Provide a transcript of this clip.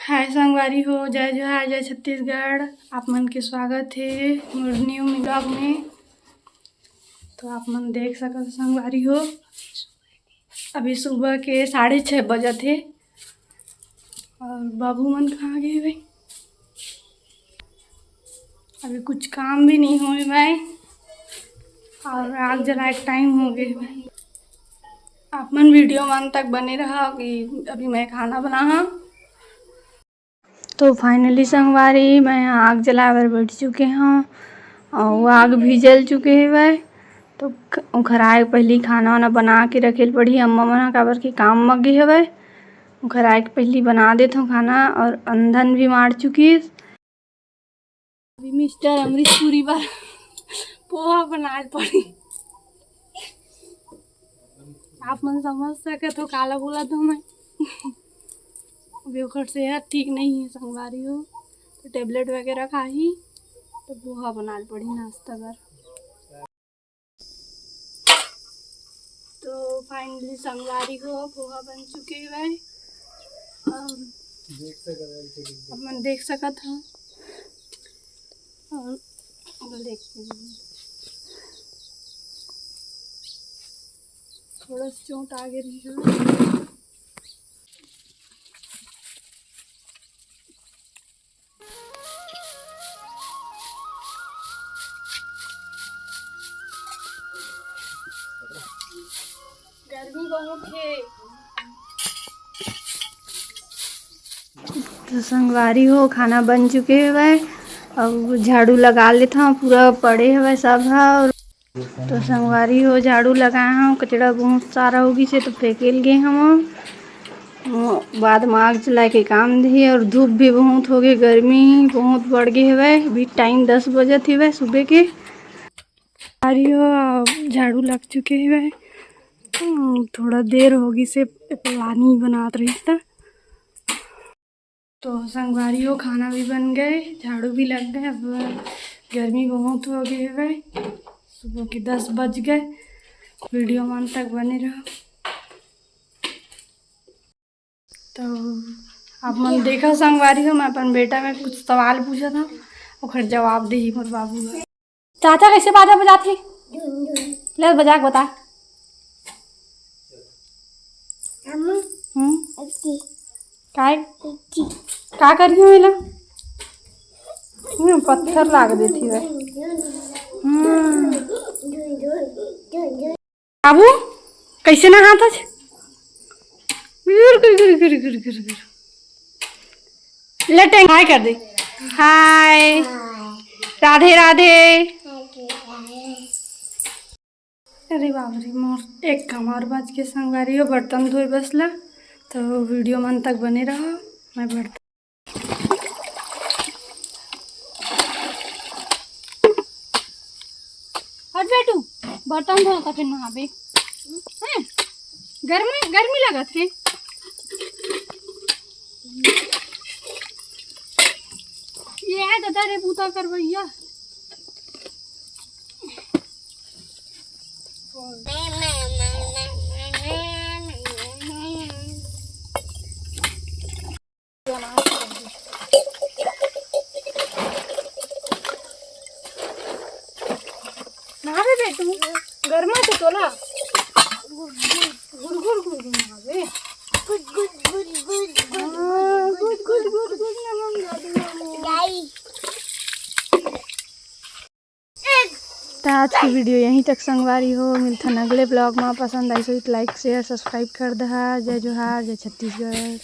हाय संगवारी हो, जय जोहार, जय छत्तीसगढ़। आप मन के स्वागत है मोर न्यू ब्लॉग में। तो आप मन देख सकते संगवारी हो, अभी सुबह के 6:30 बजे थे और बाबू मन कहाँ गए भाई। अभी कुछ काम भी नहीं हुए भाई और आग जलाए टाइम हो गए भाई। आप मन वीडियो मन तक बने रहा कि अभी मैं खाना बना। तो फाइनली संगवारी मैं आग जलाकर बैठ चुके हैं और वो आग भी जल चुके हैं भाई। तो उखराए पहली खाना वाना बना के रखे पड़ी अम्मा मन काबर के काम मग गई है भाई। उखराए के पहली बना देता हूँ खाना और अंधन भी मार चुकी है। अभी मिस्टर अमरीशपुरी बार पोहा बना पड़ी। आप मन समझ सके तो काला बोला तो मैं अभी ओकर सेहत ठीक नहीं है संगवारी हो, तो टेबलेट वगैरह खाही तो पोहा बना पड़ी नाश्ता कर। तो फाइनली संगवारी हो पोहा बन चुके हैं भाई। अब मैं देख सका था और थोड़ा चोट आ गई है। गर्मी बहुत है। तो संगवारी हो खाना बन चुके हैं भाई। अब झाड़ू लगा लेता हूँ, पूरा पड़े हुए सब है। और तो संगवारी हो झाड़ू लगाए हम, कचड़ा बहुत सारा होगी से तो फेंकेल गए हम। बाद में आग जला के काम दिए और धूप भी बहुत हो गई, गर्मी बहुत बढ़ गई है भाई। अभी टाइम 10 बजे थी भाई सुबह के। झाड़ू लग चुके हैं भाई। थोड़ा देर होगी से पानी बना रही था। तो संगवारी हो खाना भी बन गए, झाड़ू भी लग गए। अब गर्मी बहुत हो गई है भाई, सुबह के 10 बज गए। वीडियो मन तक बने रहो। तो आप मन देखा संगवारी हो, मैं अपन बेटा में कुछ सवाल पूछा था और जवाब दी मोर बाबू। चाचा कैसे बाजा बजाती ले बजा के बता। का करी हो पत्थर लाग देती है बाबू कैसे ना हाथ लेटे हाय कर दे। हाय राधे राधे। अरे बाप रे मोर एक काम और बाज के संगवारी हो, बर्तन धोए बसला। तो वीडियो मन तक बने रहो। मैं बर्तन हट बेटू, बर्तन धो का फिर नहाबे हैं। गर्मी लगत है। ये है दादा रे पूता कर भैया। नहावे बेटू गर्मा से तोला गुड़ गुड़ गुड़ गुड़ नहावे गुड गुड गुड गुड गुड गुड गुड गुड तो आज की वीडियो यहीं तक संगवारी हो। मिलता अगले ब्लॉग में। पसंद आई तो लाइक शेयर सब्सक्राइब कर दहा। जय जोहार, जय छत्तीसगढ़।